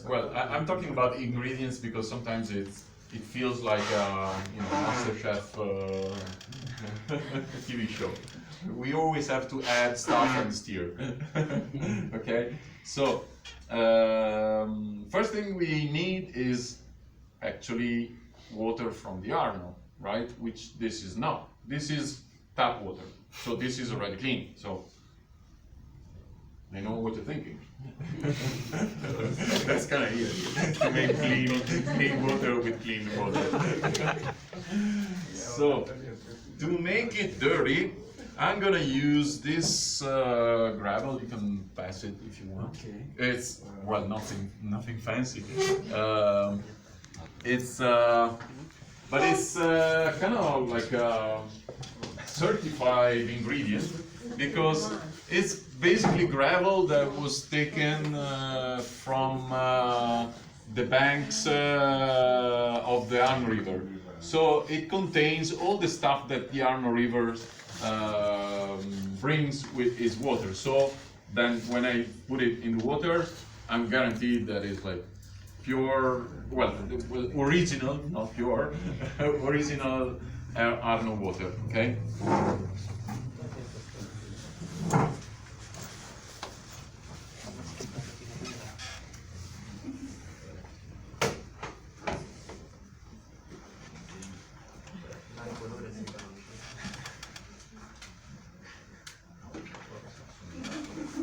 Well, I'm talking about ingredients because sometimes it feels like a MasterChef TV show. We always have to add stuff and steer. Okay, so first thing we need is actually water from the Arno, right? Which this is not. This is tap water, so this is already clean. So I know what you're thinking. That's kind of easy to make clean water with clean water. So to make it dirty, I'm gonna use this gravel. You can pass it if you want. Okay. It's well, nothing fancy. It's but it's kind of like a certified ingredient because it's basically gravel that was taken from the banks of the Arno River. So it contains all the stuff that the Arno River brings with its water. So then when I put it in the water, I'm guaranteed that it's like pure, well, original, not pure, original Arno water, okay?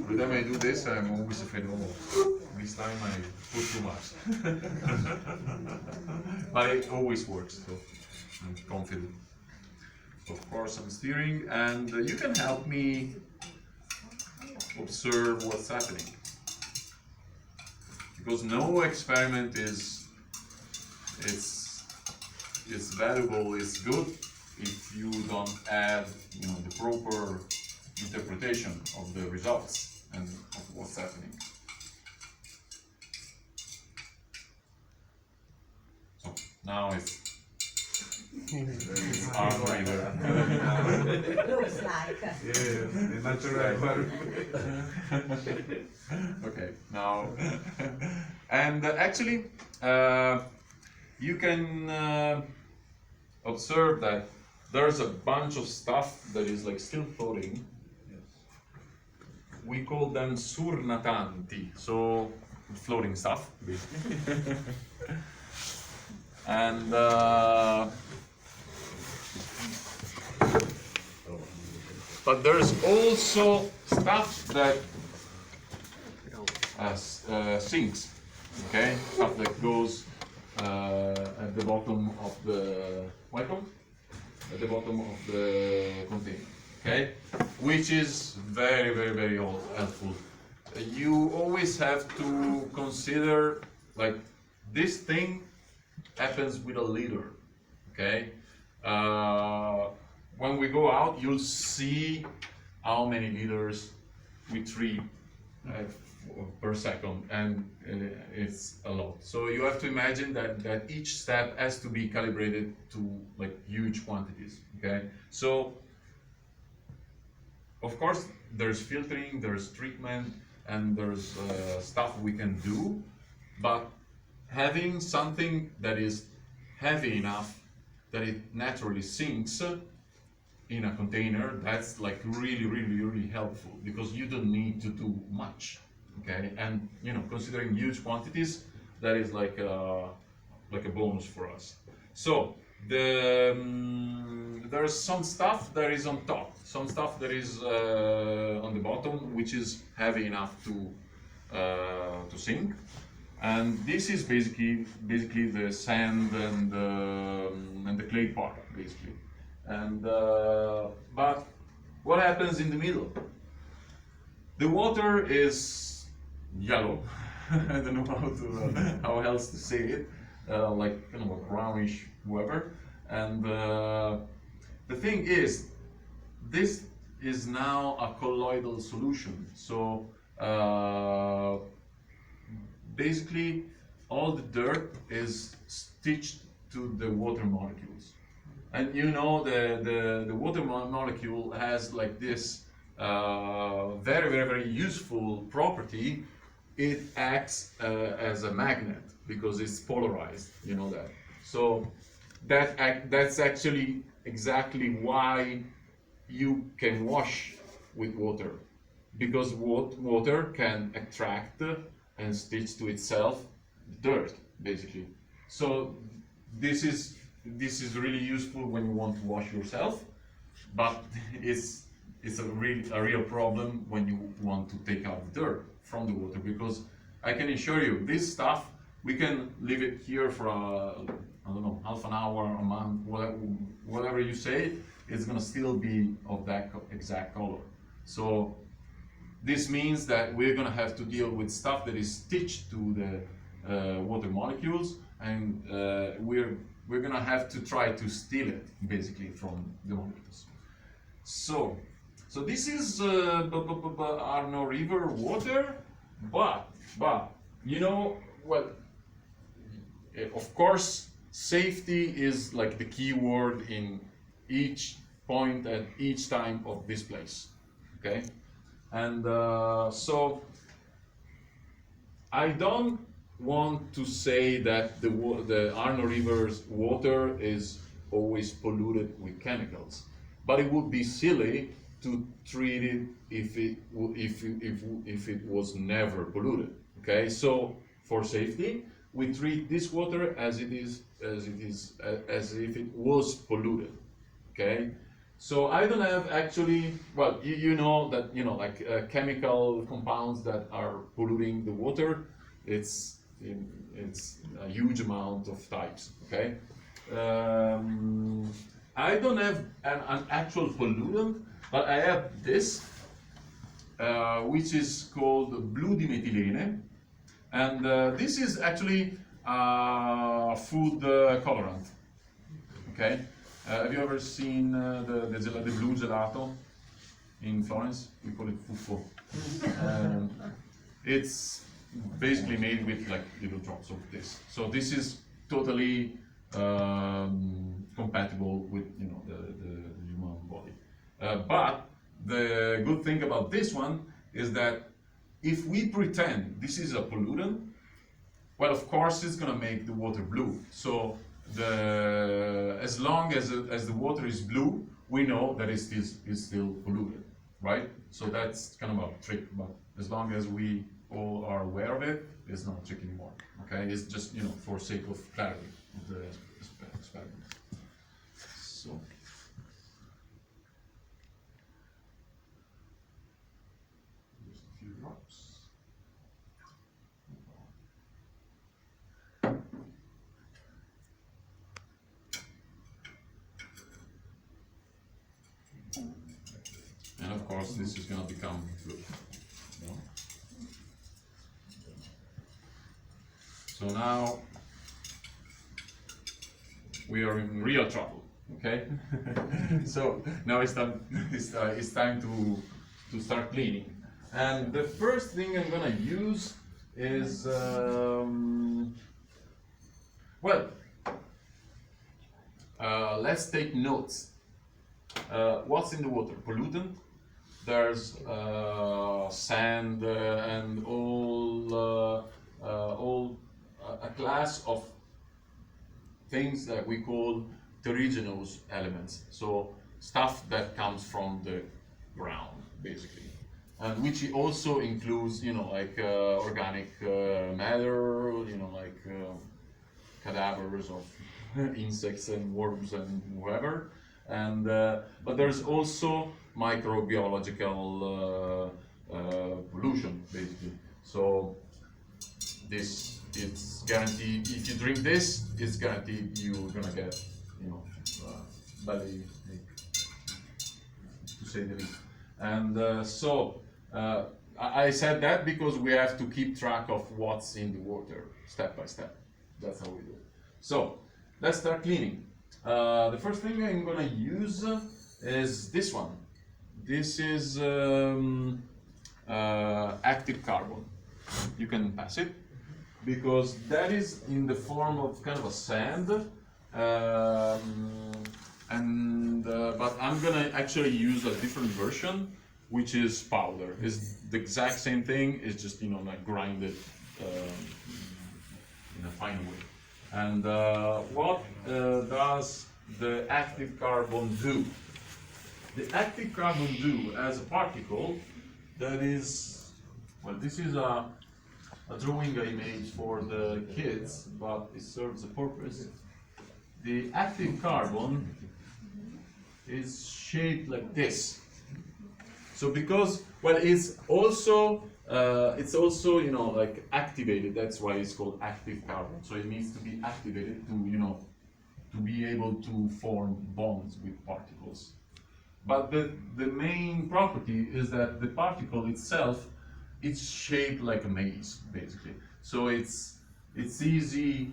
Every time I do this, I'm always afraid, oh, this time I put too much. But it always works, so I'm confident. Of course, I'm steering, and you can help me observe what's happening. Because no experiment is it's valuable, it's good if you don't add the proper interpretation of the results and of what's happening. So now it's Arno River. Looks like. Yeah, natural. Okay, now and actually you can observe that there's a bunch of stuff that is like still floating. We call them surnatanti, so floating stuff. And but there's also stuff that sinks, okay? Stuff that goes at the bottom of the at the bottom of the container, okay? Which is very, very, very helpful. You always have to consider, like, this thing happens with a liter, okay? When we go out, you'll see how many liters we treat per second, and it's a lot. So you have to imagine that each step has to be calibrated to like huge quantities, okay? So of course there's filtering, there's treatment, and there's stuff we can do, but having something that is heavy enough that it naturally sinks in a container, that's like really helpful, because you don't need to do much, okay? And considering huge quantities, that is like a bonus for us. So there's some stuff that is on top, some stuff that is on the bottom, which is heavy enough to sink, and this is basically the sand and the clay part, basically. And but what happens in the middle? The water is yellow. I don't know how else to say it, like kind of a brownish, whatever. And the thing is, this is now a colloidal solution. So basically, all the dirt is stitched to the water molecules. And the water molecule has like this very useful property it acts as a magnet because it's polarized, you know that. So that's actually exactly why you can wash with water, because water can attract and stitch to itself dirt, basically. So this is really useful when you want to wash yourself, but it's a real problem when you want to take out the dirt from the water, because I can assure you this stuff we can leave it here for I don't know, half an hour, a month, whatever you say, it's gonna still be of that exact color. So this means that we're gonna have to deal with stuff that is stitched to the water molecules, and we're gonna have to try to steal it basically from the molecules. So this is Arno River water, but you know, well, of course, safety is like the key word in each point at each time of this place, okay? And so I don't want to say that the Arno River's water is always polluted with chemicals, but it would be silly to treat it if it was never polluted. Okay, so for safety, we treat this water as if it was polluted. Okay, so I don't have actually, well, you know that, you know, like chemical compounds that are polluting the water, it's a huge amount of types. Okay, I don't have an actual pollutant, but I have this, which is called blue dimethylene, and this is actually food colorant. Okay, have you ever seen the blue gelato in Florence? We call it fuffo. It's basically made with like little drops of this. So this is totally compatible with, you know, the human body. But the good thing about this one is that if we pretend this is a pollutant, well, of course it's gonna make the water blue. So as long as the water is blue, we know that it's still polluted, right? So that's kind of a trick, but as long as we all are aware of it, it's not a trick anymore. Okay, it's just, you know, for sake of clarity of the experiment. So. Just a few drops. And of course, this is going to become blue. No? So now we are in real trouble. Okay. So now it's time. It's time to start cleaning. And the first thing I'm going to use is let's take notes. What's in the water? Pollutant. There's sand and all a class of things that we call terrigenous elements. So stuff that comes from the ground, basically, and which also includes, you know, like organic matter, you know, like cadavers of insects and worms and whatever. And but there's also microbiological pollution, basically. So it's guaranteed. If you drink this, it's guaranteed you're gonna get, you know, belly ache, to say the least. And so I said that because we have to keep track of what's in the water step by step. That's how we do it. So let's start cleaning. The first thing I'm gonna use is this one. This is active carbon. You can pass it, because that is in the form of kind of a sand, but I'm gonna actually use a different version, which is powder. It's the exact same thing. It's just like grinded in a fine way. And what does the active carbon do? The active carbon do as a particle that is, well, this is a drawing I made for the kids, but it serves a purpose. The active carbon is shaped like this. So because, well, it's also like activated. That's why it's called active carbon. So it needs to be activated to be able to form bonds with particles. But the main property is that the particle itself, it's shaped like a maze, basically. So it's easy,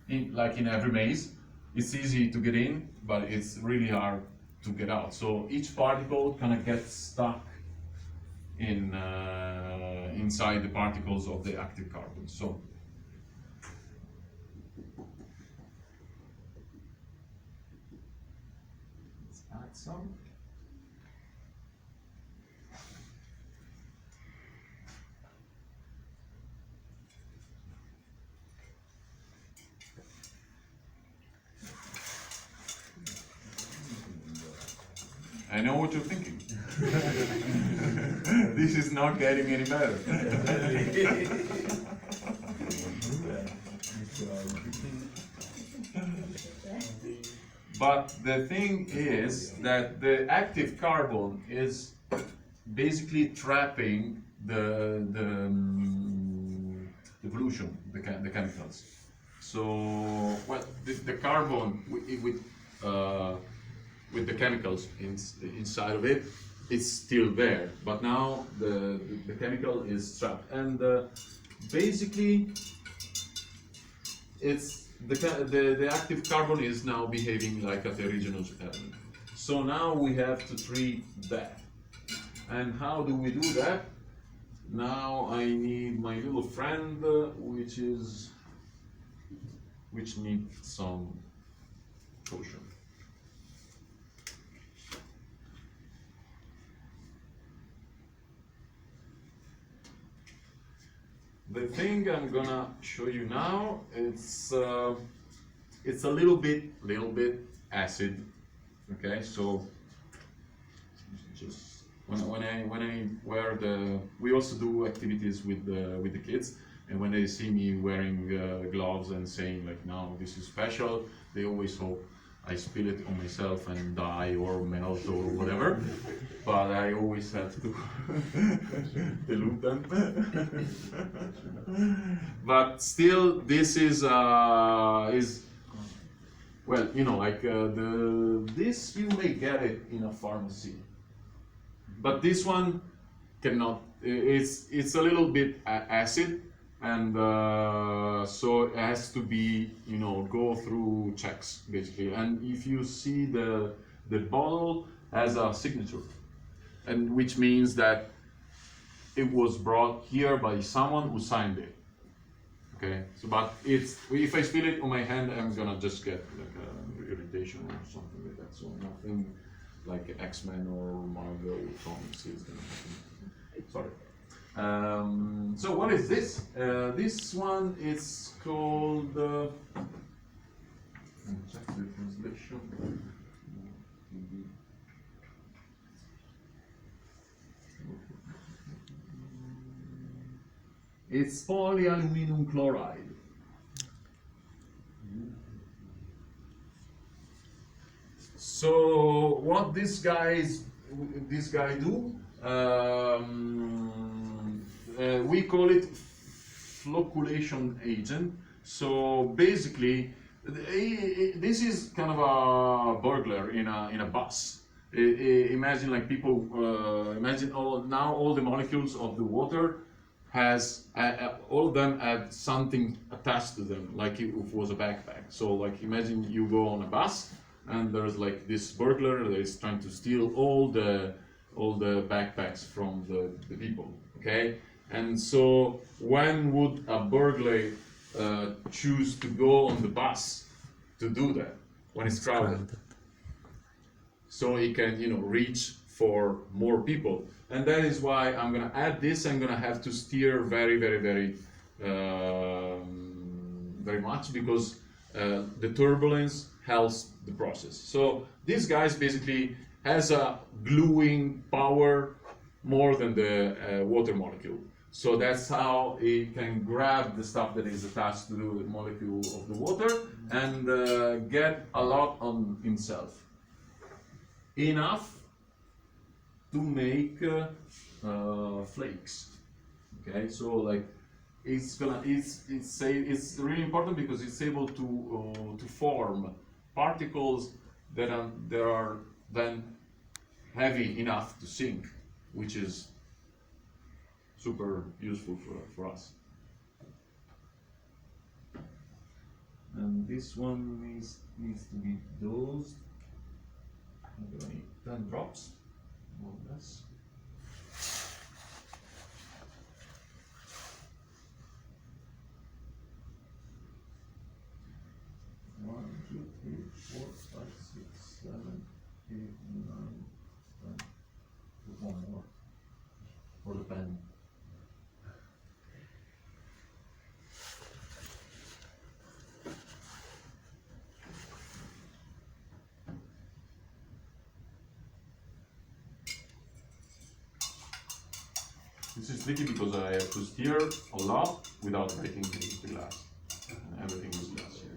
like in every maze, it's easy to get in, but it's really hard to get out. So each particle kind of gets stuck in inside the particles of the active carbon. So let's add some. I know what you're thinking. This is not getting any better. But the thing is that the active carbon is basically trapping the evolution, the chemicals. So, well, the carbon with the chemicals inside of it, it's still there, but now the chemical is trapped, and basically it's the active carbon is now behaving like a terrigenous element. So now we have to treat that. And how do we do that? Now I need my little friend, which needs some potion. The thing I'm gonna show you now, it's a little bit acid. Okay, so just when I wear we also do activities with the kids, and when they see me wearing gloves and saying like, no, this is special, they always hope I spill it on myself and die or melt or whatever, but I always have to dilute them. But still, this is well, like this you may get it in a pharmacy, but this one cannot. It's a little bit acid. And so it has to be, go through checks basically. And if you see the bottle has a signature, and which means that it was brought here by someone who signed it. Okay. So, but if I spill it on my hand, I'm gonna just get like an irritation or something like that. So nothing like X-Men or Marvel comics is gonna happen. Sorry. So what is this? This one is called. Check the translation. It's polyaluminum chloride. So what this guy do? We call it flocculation agent. So basically, this is kind of a burglar in a bus. Imagine like people. Imagine all the molecules of the water has all of them have something attached to them, like it was a backpack. So like imagine you go on a bus and there's like this burglar that is trying to steal all the backpacks from the people. Okay. And so when would a burglar choose to go on the bus to do that? When it's crowded. So he can, reach for more people. And that is why I'm gonna add this. I'm gonna have to steer very, very, very, very much, because the turbulence helps the process. So this guys basically has a gluing power more than the water molecule. So that's how it can grab the stuff that is attached to the molecule of the water and get a lot on himself. Enough to make flakes. Okay, so like it's really important because it's able to form particles that are then heavy enough to sink, which is super useful for us. And this one needs to be dosed. I'm gonna need 10 drops, more or less. One, two, three, 4, 5, 6, 7, 8, 9, 10. Put one more for the pen. This is tricky because I have to steer a lot without breaking the glass. Everything is glass here.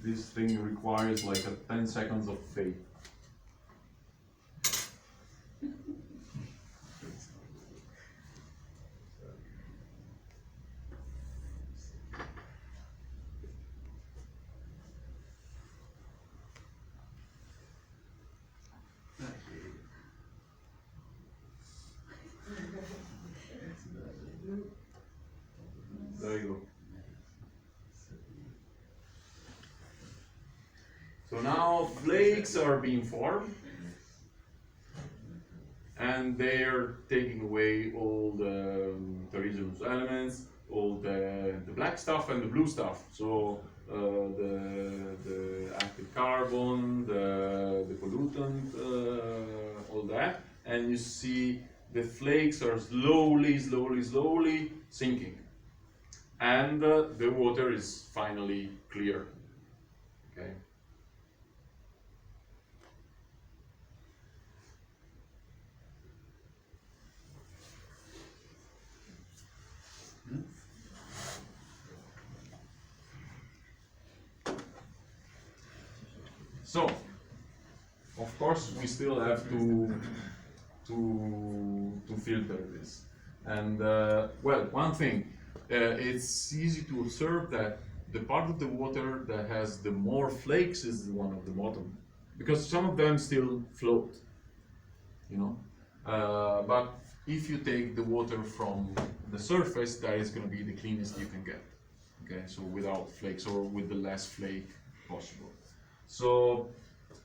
This thing requires like 10 seconds of faith. There you go. So now flakes are being formed, and they are taking away all the terrestrial elements, all the black stuff and the blue stuff. So the active carbon, the pollutant, all that, and you see the flakes are slowly sinking, and the water is finally clear. Okay. So, of course, we still have to filter this. And well, one thing, it's easy to observe that the part of the water that has the more flakes is the one at the bottom, because some of them still float, you know. But if you take the water from the surface, that is going to be the cleanest you can get. Okay, so without flakes or with the less flake possible. So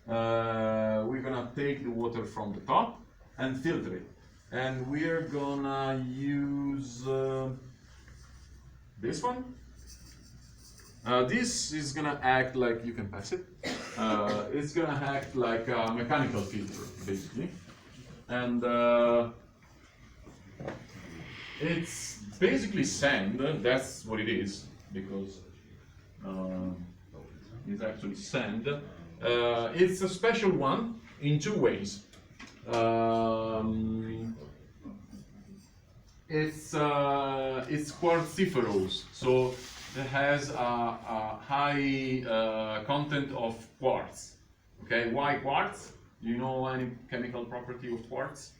we're gonna take the water from the top and filter it, and we're gonna use this one. This is gonna act like, you can pass it. It's gonna act like a mechanical filter, basically, and it's basically sand. That's what it is, because it's actually sand. It's a special one in two ways. It's quartziferous, so it has a high content of quartz. Okay, why quartz? Do you know any chemical property of quartz?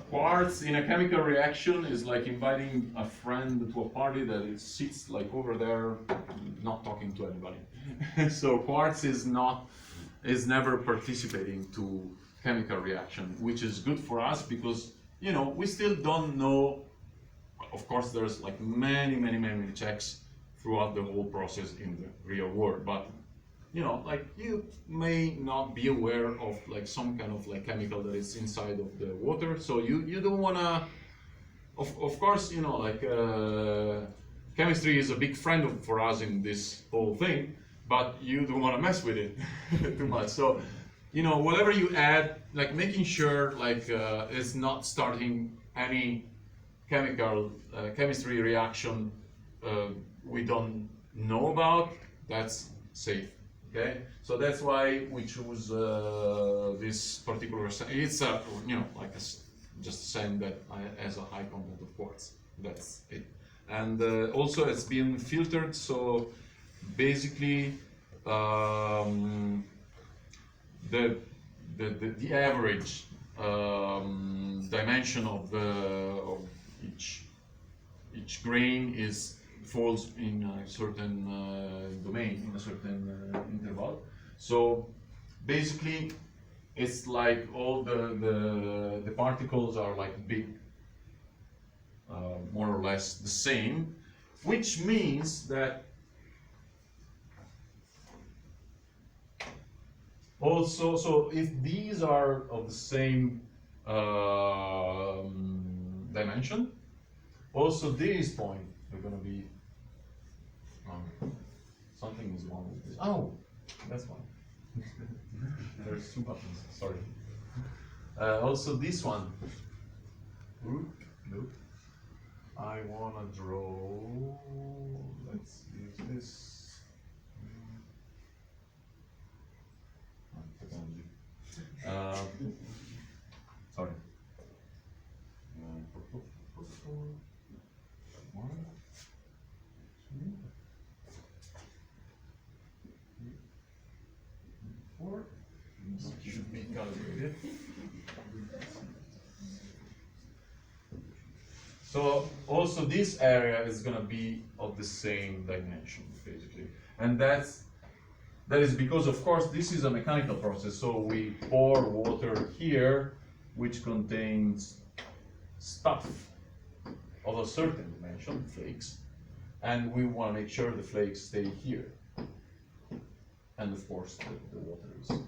Quartz in a chemical reaction is like inviting a friend to a party that it sits like over there, not talking to anybody. So quartz is never participating to chemical reaction, which is good for us because, you know, we still don't know. Of course, there's like many checks throughout the whole process in the real world, but you know, like you may not be aware of like some kind of like chemical that is inside of the water, so you don't wanna, of course, you know, like chemistry is a big friend for us in this whole thing, but you don't want to mess with it too much. So, you know, whatever you add, like making sure like it's not starting any chemistry reaction we don't know about, that's safe. Okay, so that's why we choose this particular sand. It's a, you know, like just sand that has a high content of quartz. That's it. And also it's been filtered, so basically the average dimension of each grain falls in a certain domain, in a certain interval. So basically, it's like all the particles are like big, more or less the same, which means that also, so if these are of the same dimension, also this point are going to be something is wrong with this. Oh, that's one. There's two buttons. Sorry. Also this one. Look. I wanna draw. Let's use this. Sorry. One, two, 4. Should be calibrated. So also this area is going to be of the same dimension, basically, and that is because, of course, this is a mechanical process. So we pour water here, which contains stuff of a certain dimension, flakes, and we want to make sure the flakes stay here. And of course, the water is flowing.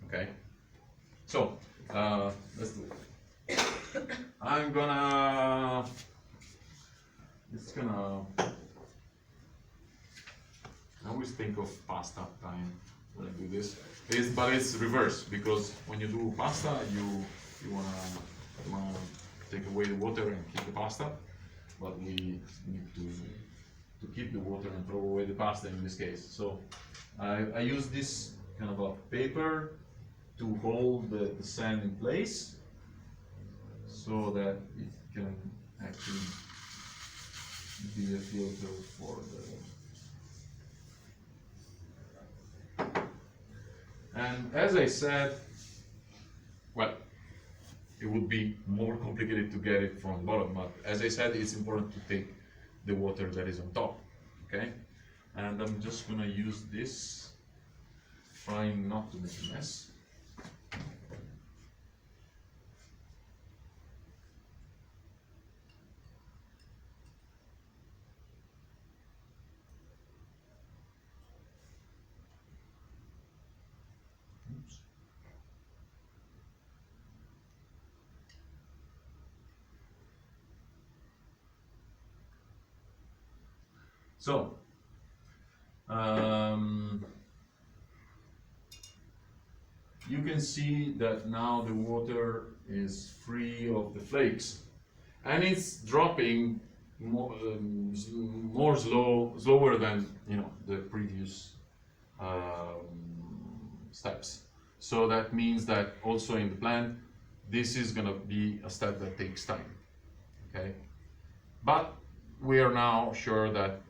Okay, so let's do it. I'm gonna. It's gonna. I always think of pasta time when I do this. But it's reverse, because when you do pasta, you wanna take away the water and keep the pasta, but we need to keep the water and throw away the pasta in this case. So I use this kind of a paper to hold the sand in place so that it can actually be a filter for the... And as I said, well, it would be more complicated to get it from the bottom, but as I said, it's important to take the water that is on top, okay? And I'm just gonna use this, trying not to make a mess. Oops. So, you can see that now the water is free of the flakes, and it's dropping slower than the previous steps. So that means that also in the plant, this is going to be a step that takes time. Okay, but we are now sure that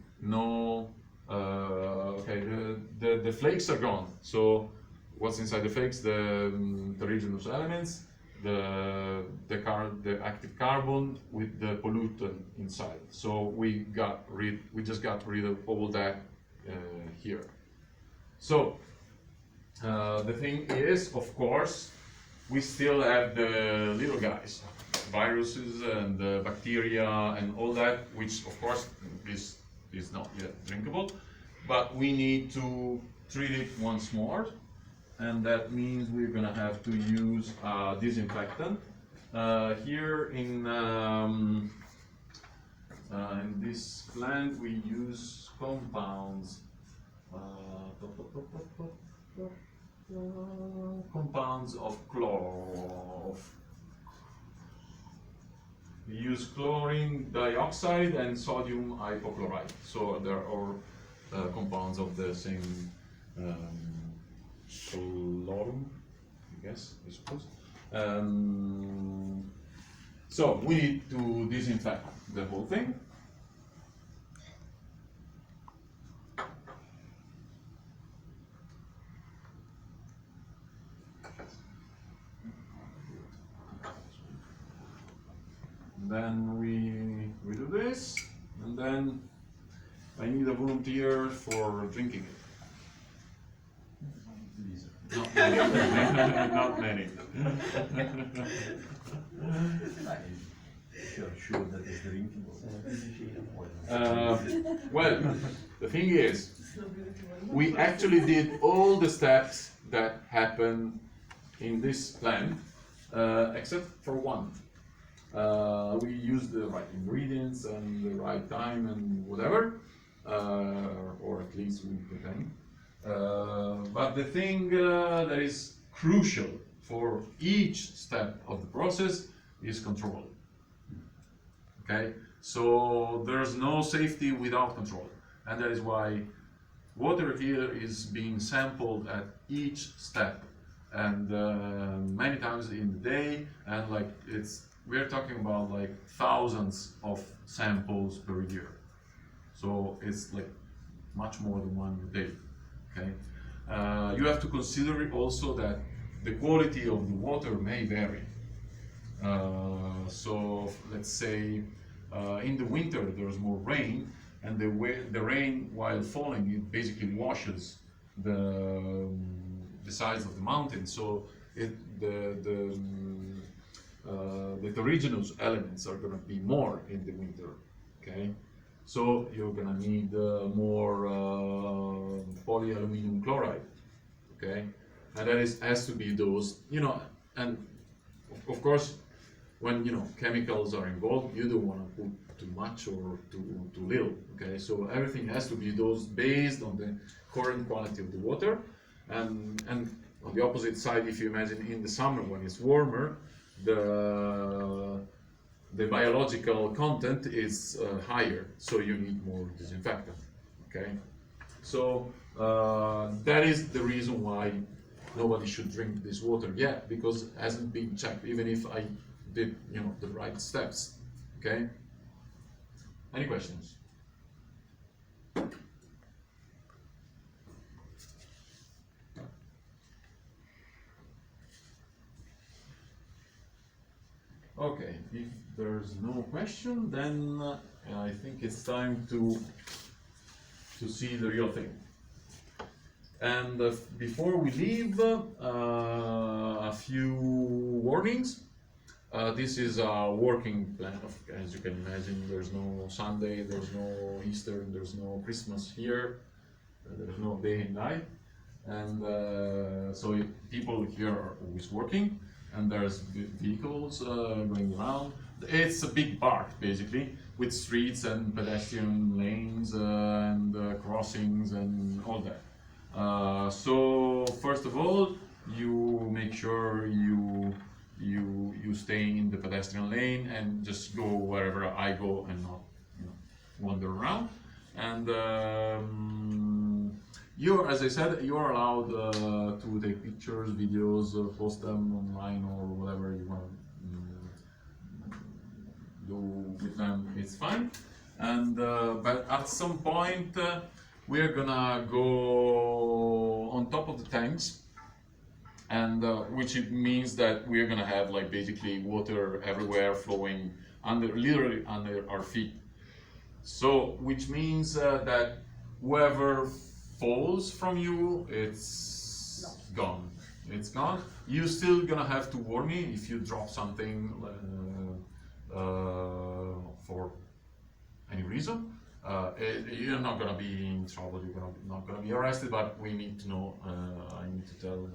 the flakes are gone. So what's inside the flakes? The terrigenous elements, the active carbon with the pollutant inside. So we just got rid of all that here. So the thing is, of course, we still have the little guys, viruses and bacteria and all that, which of course is not yet drinkable. but we need to treat it once more, and that means we're gonna have to use disinfectant. Here in this plant we use compounds. Compounds of chlor. We use chlorine dioxide and sodium hypochlorite. So there are compounds of the same chlorum, I suppose. So we need to disinfect the whole thing. Then we do this, and then I need a volunteer for drinking it. Not many. Not many. You're sure that is drinkable? Well, the thing is, we actually did all the steps that happen in this plant, except for one. We used the right ingredients and the right time and whatever, or at least we pretend. But the thing that is crucial for each step of the process is control. Okay, so there's no safety without control, and that is why water here is being sampled at each step, and many times in the day, and like we're talking about like thousands of samples per year. So it's like much more than one a day. Okay, you have to consider also that the quality of the water may vary. So let's say in the winter there's more rain, and the rain while falling it basically washes the sides of the mountain. So the heterogeneous elements are going to be more in the winter. Okay, so you're going to need more polyaluminum chloride. Okay, and that has to be those, and of course when chemicals are involved, you don't want to put too much or too little. Okay, so everything has to be those based on the current quality of the water, and on the opposite side, if you imagine in the summer when it's warmer, the biological content is higher, so you need more disinfectant. Okay, so that is the reason why nobody should drink this water yet, because it hasn't been checked, even if I did the right steps. Okay, any questions? Okay, if there's no question, then I think it's time to see the real thing. And before we leave, a few warnings. This is a working plan. As you can imagine, there's no Sunday, there's no Easter, there's no Christmas here, there's no day and night. And so people here are always working, and there's vehicles going around. It's a big park basically, with streets and pedestrian lanes and crossings and all that. So first of all, you make sure you stay in the pedestrian lane and just go wherever I go and not wander around. And as I said, you're allowed to take pictures, videos, post them online or whatever you want to do with them. It's fine. And but at some point we're gonna go on top of the tanks, and which it means that we're gonna have like basically water everywhere flowing literally under our feet. So which means that whoever falls from you, it's gone. It's gone. You're still gonna have to warn me if you drop something for any reason. You're not gonna be in trouble. Not gonna be arrested, but we need to know. I need to tell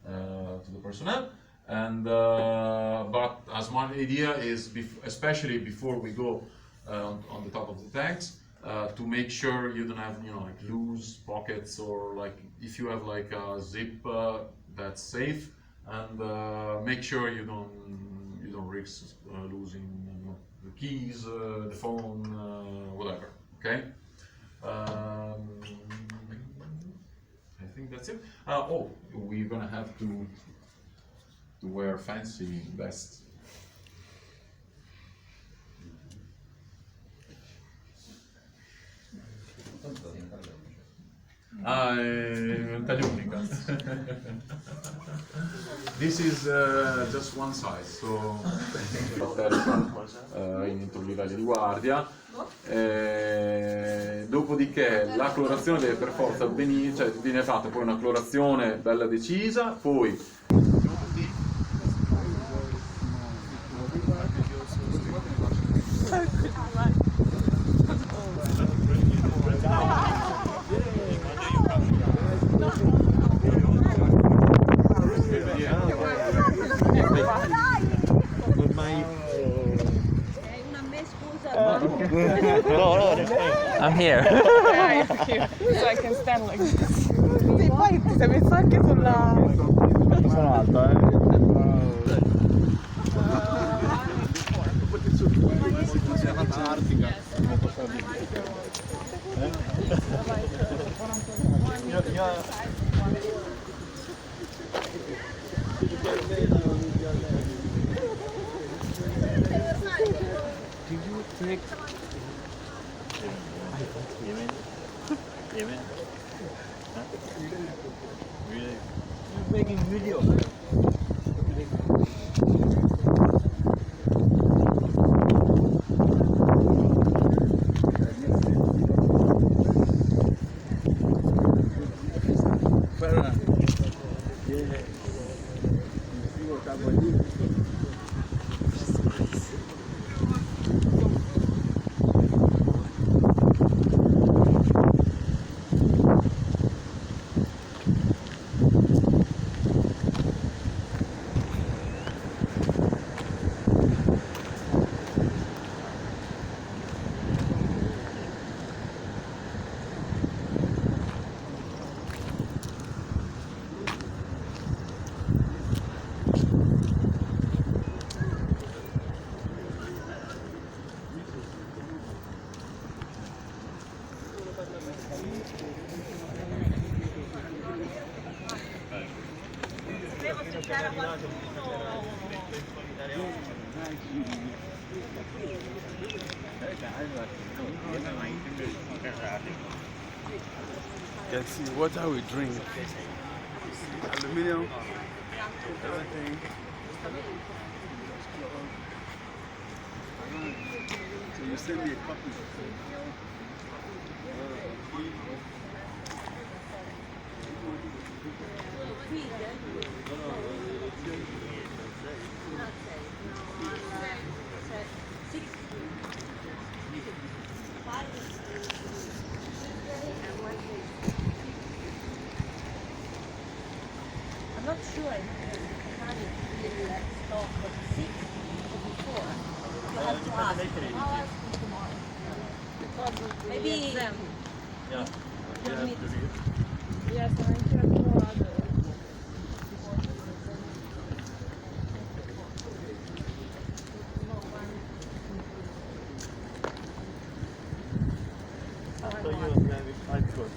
to the personnel. And but as my idea is, especially before we go on the top of the tanks, to make sure you don't have like loose pockets, or like if you have like a zip that's safe, and make sure you don't risk losing the keys, the phone, whatever. Okay. I think that's it. Oh, we're gonna have to wear fancy vests. Taglia unica. This is just one size, so in entro livelli di guardia. Dopodiché la colorazione deve per forza avvenire, cioè viene fatta poi una colorazione bella decisa, poi I'm here. So I can stand like this. Sì, poi ti sei messo anche sulla... Sono alto, Yemen? Huh? Really? You're making video. Can see water we drink. Aluminium, everything. So you send me a copy. I'm not sure I had it in stock, but 6 or before. You have to ask. I'll ask you tomorrow. Maybe Yeah. you need Yes, and I can pour other. So you have five short.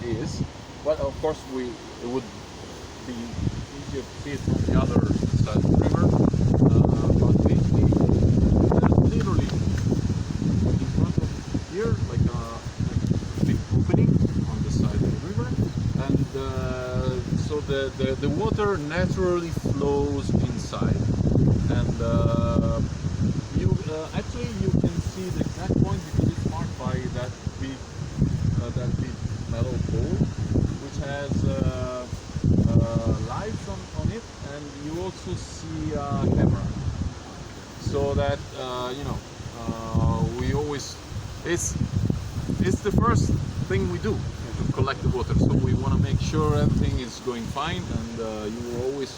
is. Well, of course, it would be easier to see it from the other side of the river. But basically, there's literally in front of here like a big opening on the side of the river, and so the water naturally flows inside, and actually you can see the exact point because it's marked by that big metal pole, which has lights on it, and you also see a camera, so that we always it's the first thing we do to collect the water. So we want to make sure everything is going fine, and you will always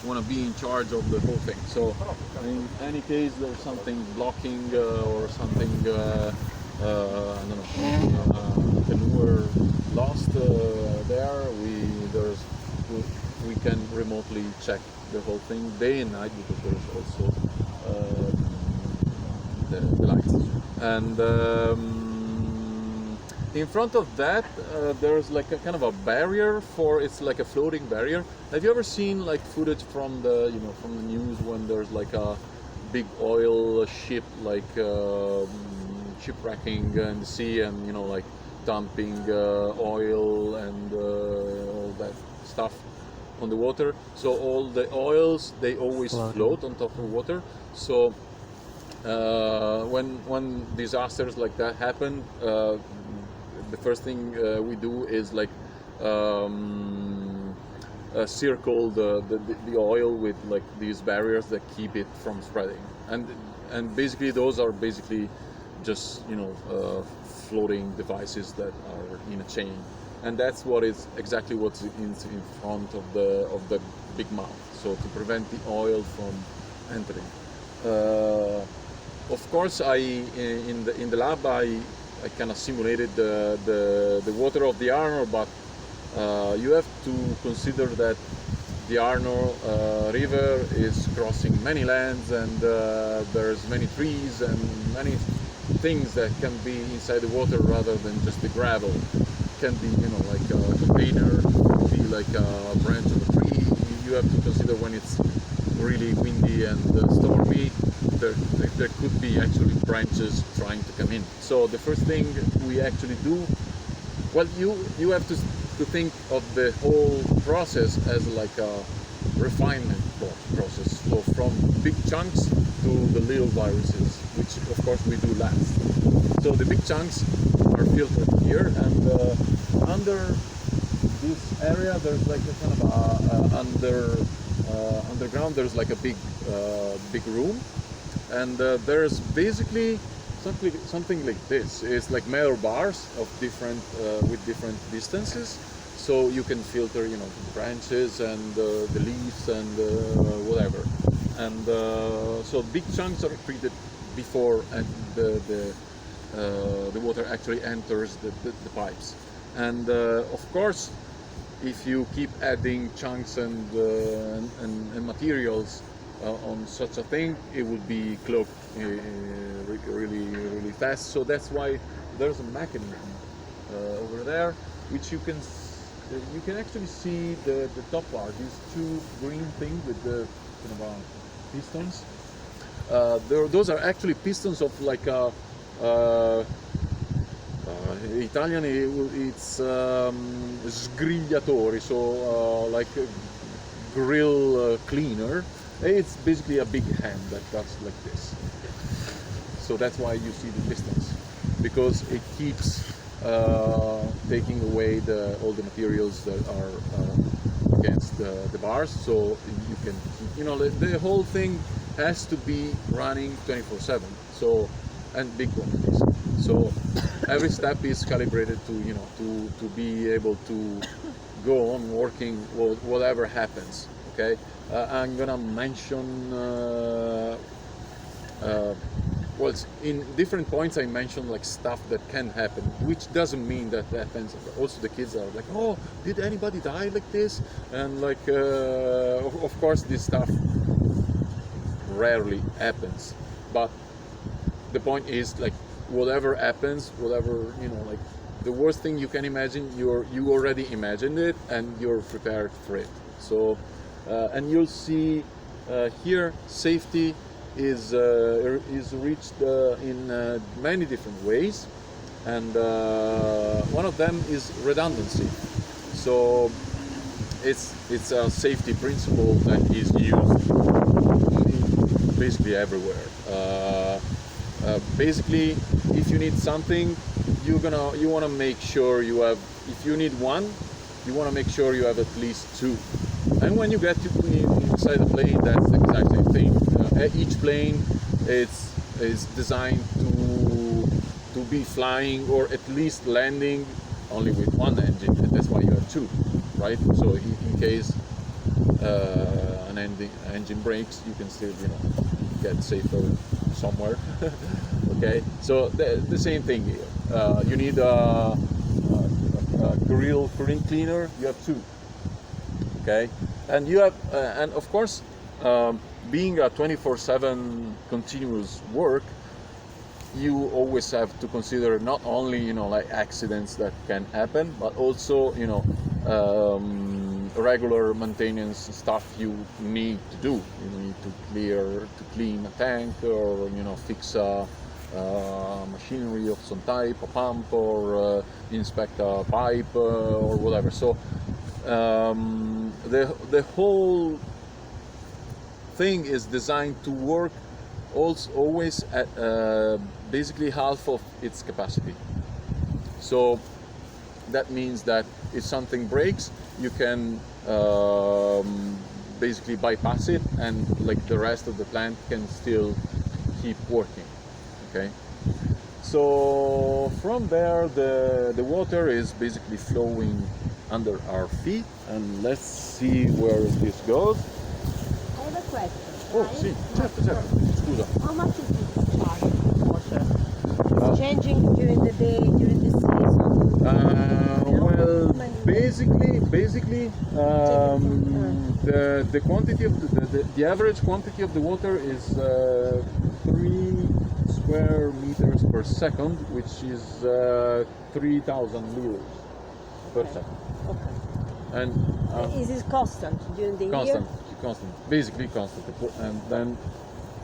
want to be in charge of the whole thing. So in any case there's something blocking or something I don't know, canoe lost there, we can remotely check the whole thing day and night, because there's also the lights. And in front of that there's like a kind of a barrier it's like a floating barrier. Have you ever seen like footage from the from the news when there's like a big oil ship like shipwrecking in the sea, and like dumping oil and all that stuff on the water? So all the oils, they always float on top of water. So when disasters like that happen, the first thing we do is like circle the oil with like these barriers that keep it from spreading, and basically those are basically just floating devices that are in a chain, and that's exactly what's in front of the big mouth, so to prevent the oil from entering. Of course, in the lab I kind of simulated the water of the Arno, but you have to consider that the Arno river is crossing many lands, and there's many trees and many things that can be inside the water rather than just the gravel. It can be like a container, it can be like a branch of a tree. You have to consider when it's really windy and stormy, there could be actually branches trying to come in. So the first thing we actually do, well, you have to think of the whole process as like a refinement process. So from big chunks to the little viruses, which of course we do last. So the big chunks are filtered here, and under this area there's like a kind of underground. There's like a big room, and there's basically something like this. It's like metal bars of different with different distances, so you can filter the branches and the leaves and whatever. And so big chunks are treated before the water actually enters the pipes. And of course, if you keep adding chunks and materials on such a thing, it would be clogged really fast. So that's why there's a mechanism over there, which you can actually see the top part. These two green things with the kind of pistons. Those are actually pistons of like a Italian, it's sgrigliatori, so like a grill cleaner. It's basically a big hand that does like this. So that's why you see the pistons, because it keeps taking away all the materials that are against the bars. So you can, the whole thing has to be running 24/7. So, and big quantities. So every step is calibrated to be able to go on working whatever happens. Okay, I'm gonna mention well, in different points I mentioned like stuff that can happen, which doesn't mean that happens. Also the kids are like, oh, did anybody die like this? And like of course this stuff rarely happens, but the point is like whatever happens, whatever like the worst thing you can imagine, you already imagined it and you're prepared for it. So, and you'll see here safety is reached in many different ways, and one of them is redundancy. So it's a safety principle that is used basically everywhere. Basically, if you need something, you want to make sure you have. If you need one, you want to make sure you have at least two. And when you get inside the plane, that's the exact same thing. Each plane is designed to be flying or at least landing only with one engine, and that's why you have two, right? So in case an engine breaks, you can still get safer somewhere. Okay, so the same thing here. You need a grill cleaner. You have two. Okay, and you have, and of course, being a 24/7 continuous work, you always have to consider not only like accidents that can happen, but also regular maintenance stuff you need to do. You need to clean a tank, or fix a machinery of some type, a pump, or inspect a pipe, or whatever. So the whole thing is designed to work always at basically half of its capacity. So that means that if something breaks, you can basically bypass it, and like the rest of the plant can still keep working. Okay, so from there the water is basically flowing under our feet, and let's see where this goes. I have a question. Oh right? sì, certo, scusa. How much is this charge water? It's changing during the day, during the season? Well, basically, the quantity of the average quantity of the water is 3 square meters per second, which is 3,000 liters per second. Okay. And Is this constant during the constant, year? constant, basically constant, and then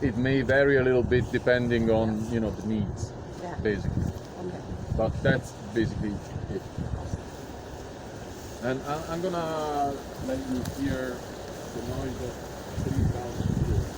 it may vary a little bit depending on the needs, Yeah. basically. Okay. But that's basically it. And I'm gonna let you hear the noise of 3,000 liters.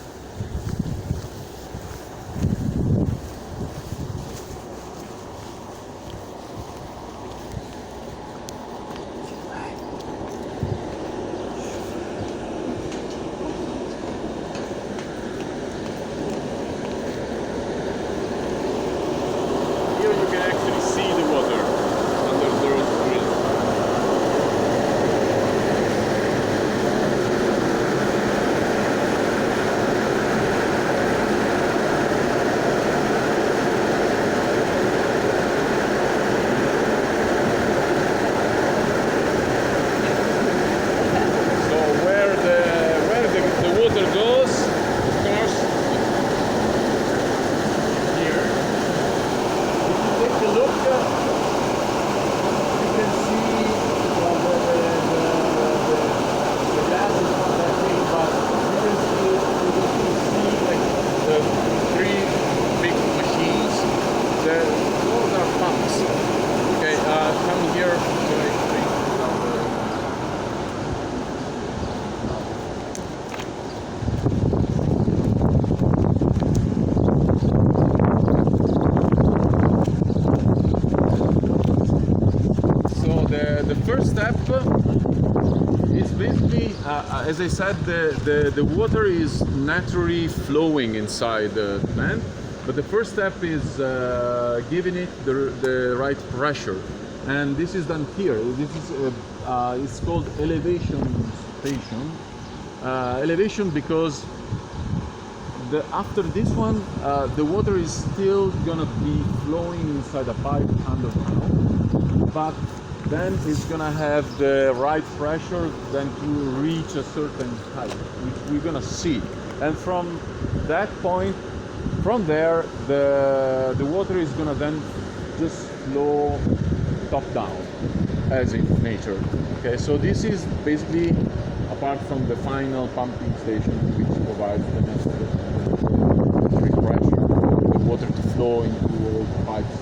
Here you can actually see the water under the grill. So where the water goes, of course, here. Take a look. You can see the gas is not that big, but you can see like the 3 big machines. Those are pumps. Okay, come here. Sorry. The first step is basically, as I said, the water is naturally flowing inside the plant, but the first step is giving it the right pressure, and this is done here. This is it's called elevation station. Elevation because after this one, the water is still gonna be flowing inside a pipe underground, but then it's gonna have the right pressure then to reach a certain height, which we're gonna see. And from that point, from there, the water is gonna then just flow top down, as in nature. Okay, so this is basically, apart from the final pumping station, which provides the necessary pressure for the water to flow into all the pipes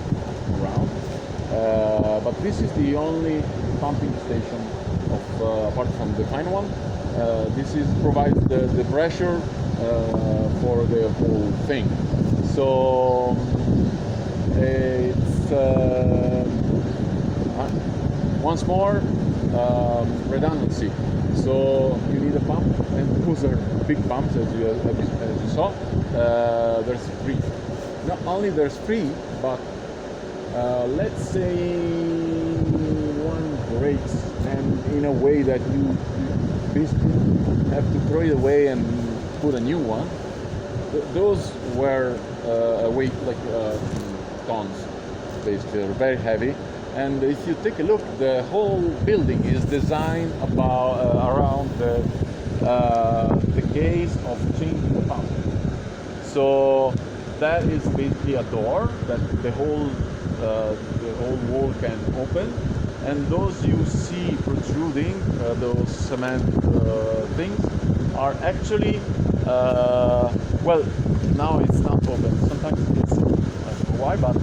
around. But this is the only pumping station apart from the final one. This provides the pressure for the whole thing. So it's once more redundancy. So you need a pump, and those are big pumps, as you saw. There's three. Not only there's three, but let's say one breaks, and in a way that you basically have to throw it away and put a new one. Those were weight like tons, basically. They're very heavy. And if you take a look, the whole building is designed around the case of changing the pump. So that is basically a door that the whole wall can open, and those you see protruding, those cement things, are actually well, now it's not open. Sometimes it's, I don't know why, but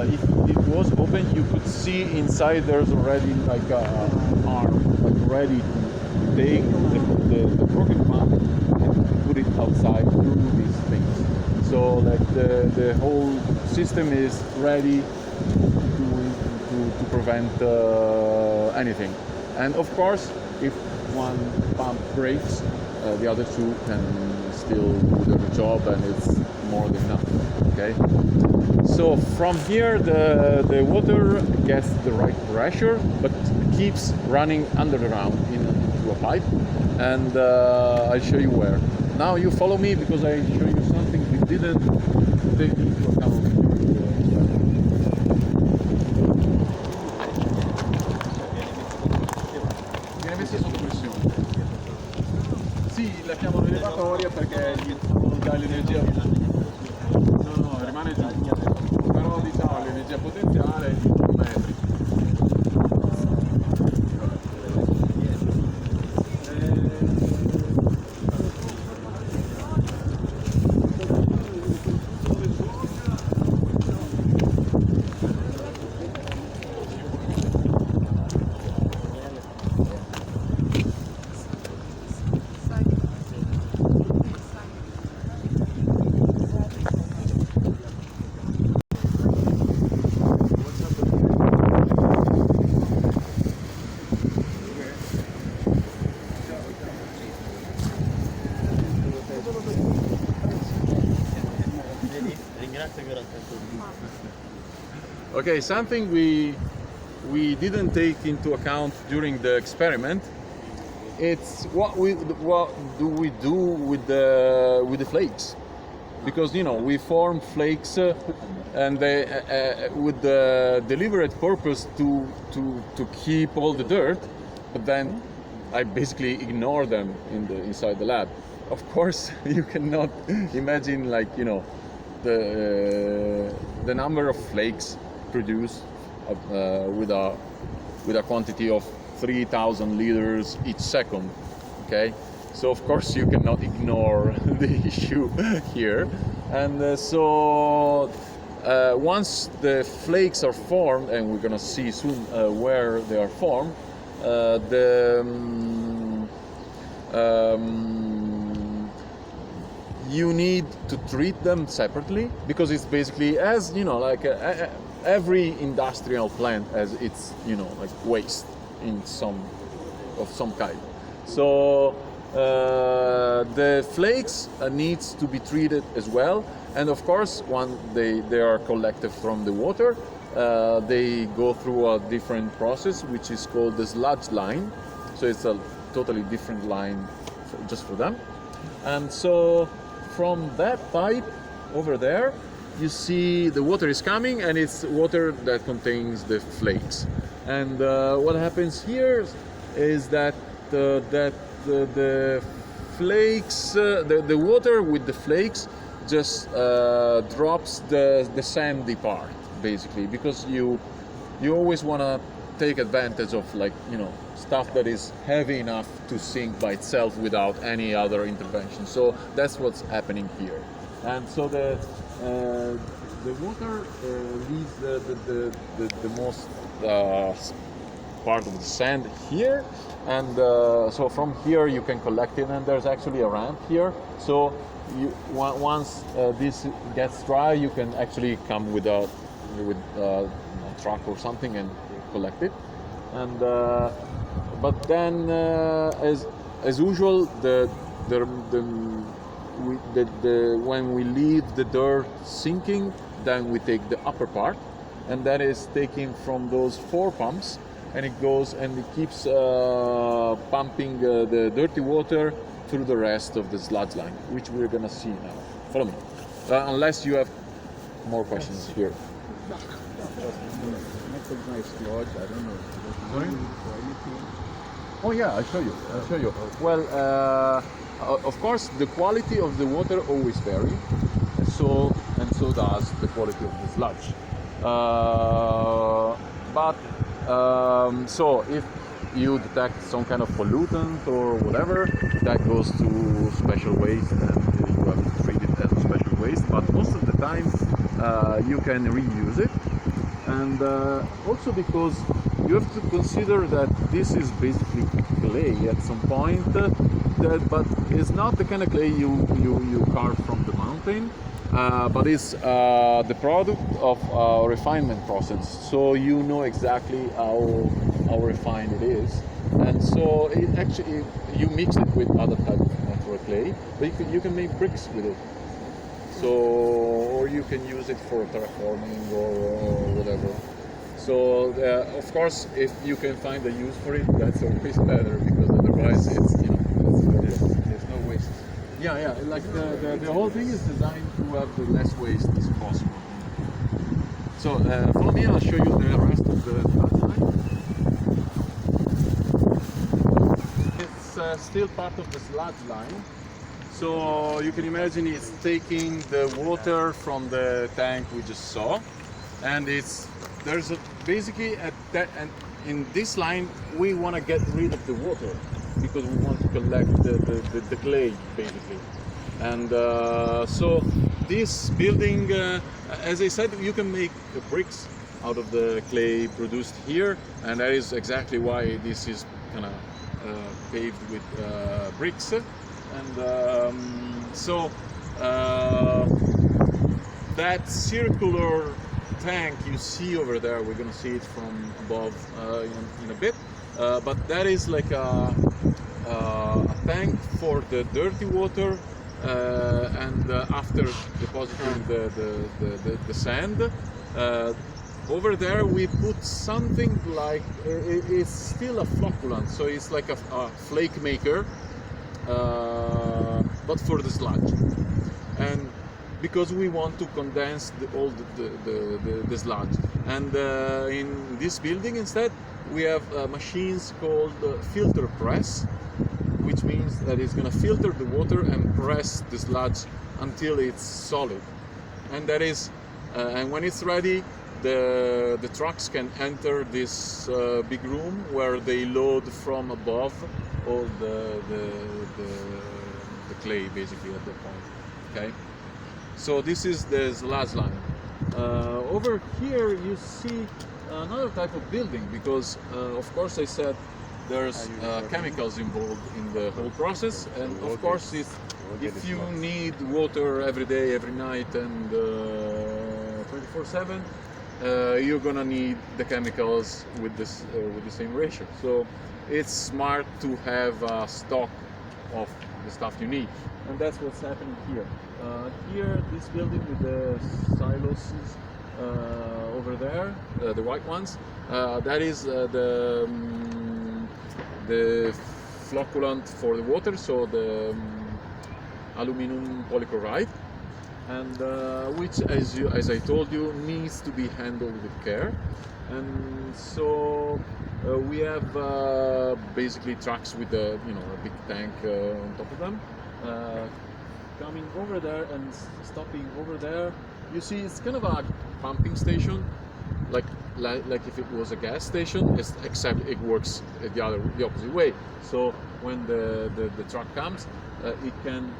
if it was open, you could see inside there's already like an arm, like ready to take the broken pump and put it outside through these things. So like the whole system is ready to prevent anything. And of course, if one pump breaks, the other two can still do their job, and it's more than enough. Okay. So from here, the water gets the right pressure, but keeps running underground into a pipe, and I'll show you where. Now you follow me, because I show you something we didn't take into account. Viene messo sotto pressione. Sì, la chiamano elevatoria perché gli dà l'energia. No, rimane giù. Però diciamo l'energia potenziale è di 2 metri. Okay, something we didn't take into account during the experiment. It's what do we do with the flakes, because we form flakes and they with the deliberate purpose to keep all the dirt, but then I basically ignore them inside the lab. Of course, you cannot imagine the number of flakes produced with a quantity of 3,000 liters each second. Okay, so of course you cannot ignore the issue here, and so once the flakes are formed, and we're gonna see soon where they are formed, you need to treat them separately, because it's basically, as like every industrial plant has its like waste in some kind. So the flakes needs to be treated as well, and of course when they are collected from the water, they go through a different process which is called the sludge line. So it's a totally different line just for them. And so from that pipe over there, you see the water is coming, and it's water that contains the flakes. And what happens here is that the flakes, the water with the flakes just drops the sandy part, basically, because you always want to take advantage of, like, you know, stuff that is heavy enough to sink by itself without any other intervention. So that's what's happening here. And so the water leaves the most part of the sand here, and so from here you can collect it, and there's actually a ramp here. So once this gets dry, you can actually come with a truck or something and collect it. And but then as usual, when we leave the dirt sinking, then we take the upper part, and that is taken from those 4 pumps, and it goes and it keeps pumping the dirty water through the rest of the sludge line, which we're gonna see now. Follow me, unless you have more questions here. Recognize sludge, I don't know. Sorry? Oh yeah, I'll show you. Well, of course, the quality of the water always varies, and so does the quality of the sludge. So if you detect some kind of pollutant or whatever, that goes to special waste, and you have to treat it as a special waste. But most of the time, you can reuse it, and also because you have to consider that this is basically clay at some point, but it's not the kind of clay you carve from the mountain, but it's the product of a refinement process. So you know exactly how refined it is, and so it actually you mix it with other types of natural clay, but you can make bricks with it. So, or you can use it for terraforming or whatever. So, of course, if you can find a use for it, that's always better, because otherwise it's, you know, There's no waste. yeah, like the whole thing is designed to have the less waste as possible. So, follow me, I'll show you the rest of the line. It's still part of the sludge line. So you can imagine it's taking the water from the tank we just saw, and basically and in this line we want to get rid of the water because we want to collect the clay basically. And so this building, as I said, you can make bricks out of the clay produced here, and that is exactly why this is kind of paved with bricks. And so that circular tank you see over there, we're going to see it from above in a bit, but that is like a tank for the dirty water, and after depositing the sand, over there we put something like, it's still a flocculant, so it's like a flake maker, but for the sludge, and because we want to condense all the sludge. And in this building instead we have machines called filter press, which means that it's going to filter the water and press the sludge until it's solid, and that is and when it's ready, the trucks can enter this big room where they load from above all the clay basically at that point. Okay, so this is the sludge line. Over here you see another type of building, because of course I said there's chemicals involved in the whole process, and of course if you need water every day, every night, and 24/7, you're gonna need the chemicals with the same ratio. So it's smart to have a stock of the stuff you need, and that's what's happening here. Here, this building with the silos over there, the white ones, that is the flocculant for the water, so the aluminum polychloride, and which, as I told you, needs to be handled with care. And so we have basically trucks with a big tank on top of them, coming over there and stopping over there. You see, it's kind of a pumping station, like if it was a gas station, except it works the opposite way. So when the truck comes, it can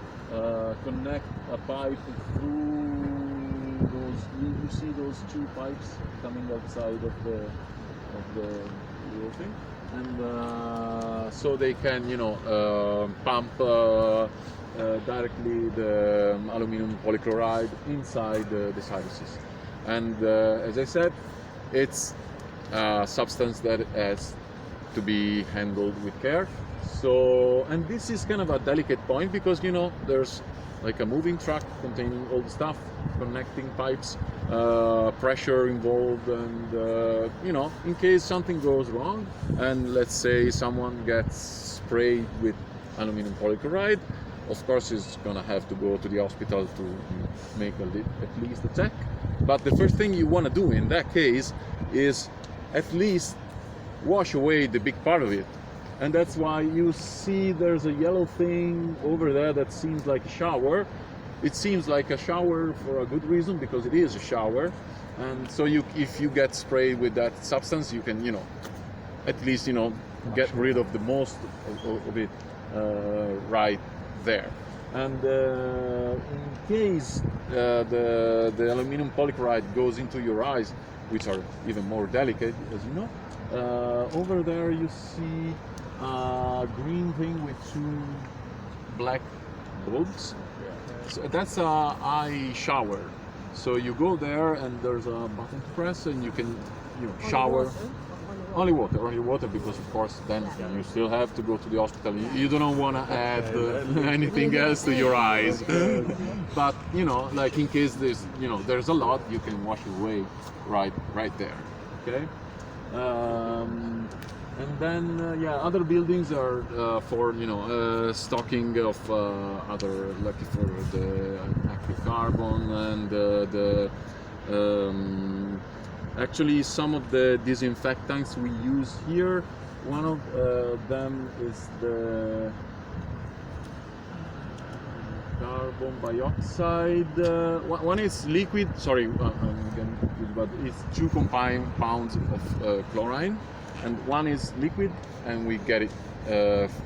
connect a pipe through those. You see those two pipes coming outside of the thing, and so they can pump directly the aluminum polychloride inside the sinuses. And as I said, it's a substance that has to be handled with care. So, and this is kind of a delicate point because there's like a moving truck containing all the stuff, connecting pipes, pressure involved, and in case something goes wrong, and let's say someone gets sprayed with aluminum polychloride, of course he's gonna have to go to the hospital to make at least a check. But the first thing you want to do in that case is at least wash away the big part of it. And that's why you see there's a yellow thing over there that seems like a shower. It seems like a shower for a good reason, because it is a shower. And so if you get sprayed with that substance, you can at least get rid of the most of it right there. And in case the aluminum polychloride goes into your eyes, which are even more delicate, as you know, over there you see a green thing with two black bulbs. So that's a eye shower. So you go there and there's a button to press and you can shower. Only water, because of course then you still have to go to the hospital. You don't want to add anything else to your eyes. But like in case there's a lot, you can wash it away right there. Okay. And then other buildings are for stocking of other, like for the active carbon and actually some of the disinfectants we use here. One of them is the carbon dioxide. One is liquid. Sorry, I'm getting confused, but it's 2 compounds of chlorine. And one is liquid, and we get it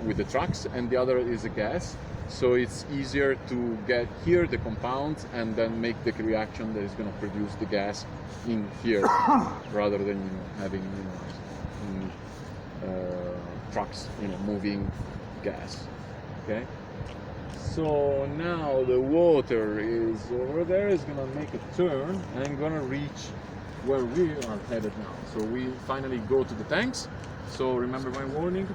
with the trucks, and the other is a gas. So it's easier to get here the compounds and then make the reaction that is going to produce the gas in here, rather than having trucks moving gas. Okay. So now the water is over there. Is going to make a turn and going to reach where we are headed now. So we finally go to the tanks. So remember my warning.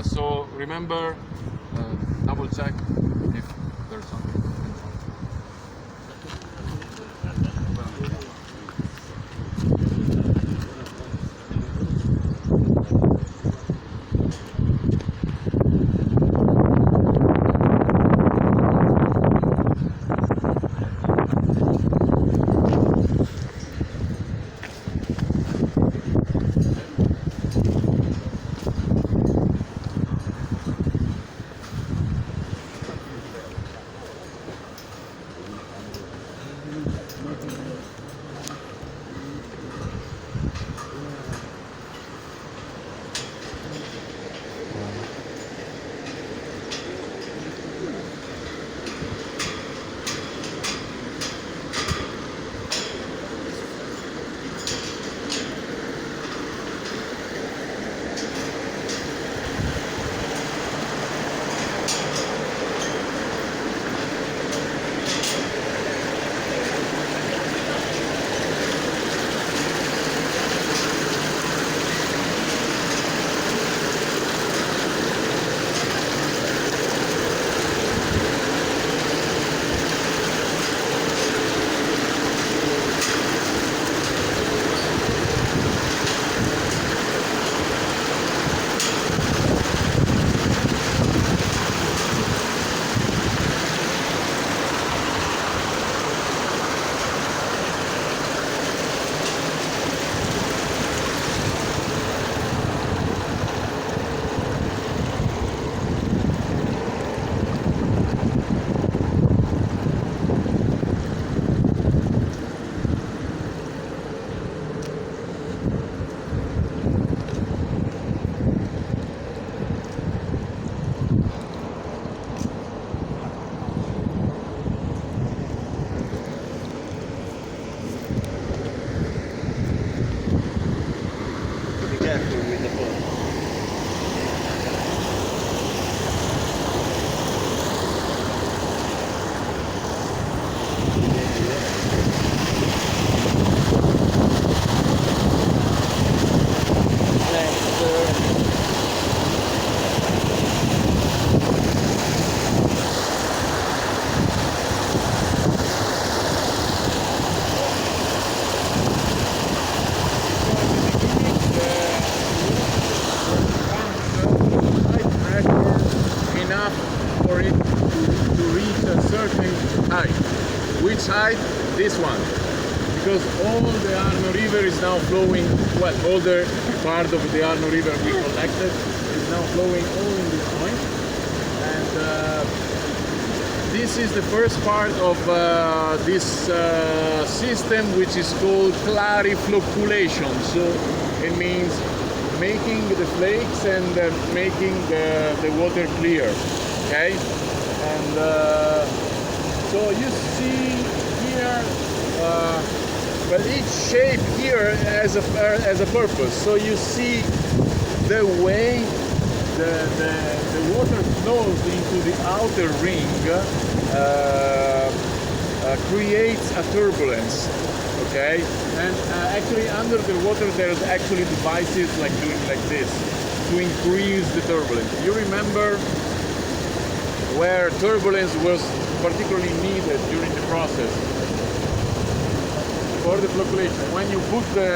So remember, double check if there's something. all the Arno River is now flowing, well, all the part of the Arno River we collected is now flowing all in this point. And this is the first part of this system, which is called clariflocculation. So it means making the flakes and making the water clear. Okay, and so you see here, well, each shape here has a purpose. So you see the way the water flows into the outer ring creates a turbulence. Okay, and actually under the water there's actually devices like doing like this to increase the turbulence. You remember where turbulence was particularly needed during the process for the flocculation. When you put the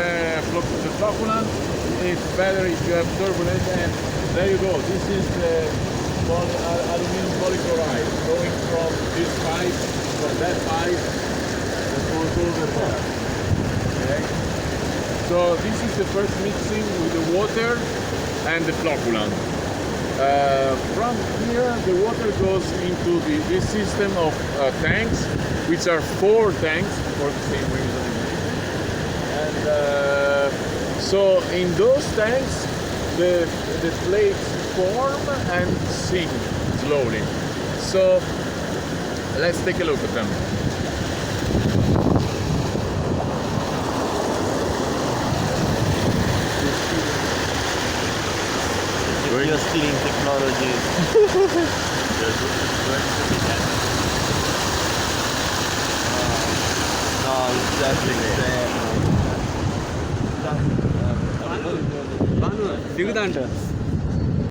flocculant, it's better if you have turbulence, and there you go. This is the aluminum polychloride going from this pipe, from that pipe, and goes over there. Okay? So this is the first mixing with the water and the flocculant. From here, the water goes into this system of tanks, which are 4 tanks for the same reason. And so in those tanks, the flakes form and sink slowly. So let's take a look at them. You're stealing technology. No, it's just Banu, దిగుదా అంట